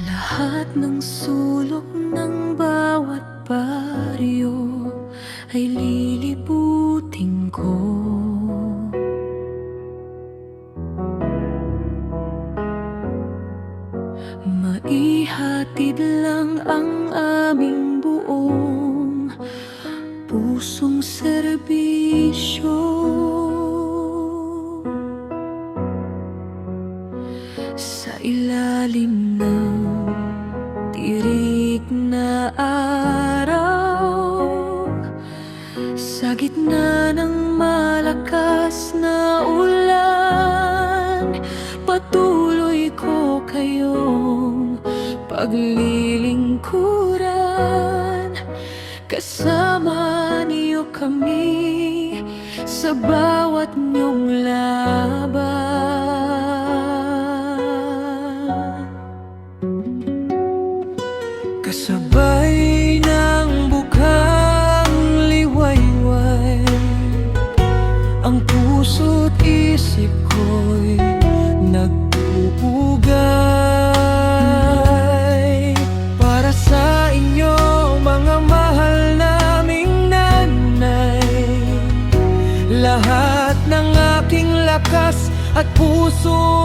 Lahat ng sulok ng bawat baryo ay lilibutin ko. Maihatid lang ang aming buong pusong serbisyo. Sa ilalim ng tirik na araw, sa gitna ng malakas na ulan, patuloy ko kayong paglilingkuran. Kasama niyo kami sa bawat niyong laban. Kasabay ng bukang liwayway, ang puso't isip ko'y nag-uugay para sa inyo, mga mahal naming nanay. Lahat ng aking lakas at puso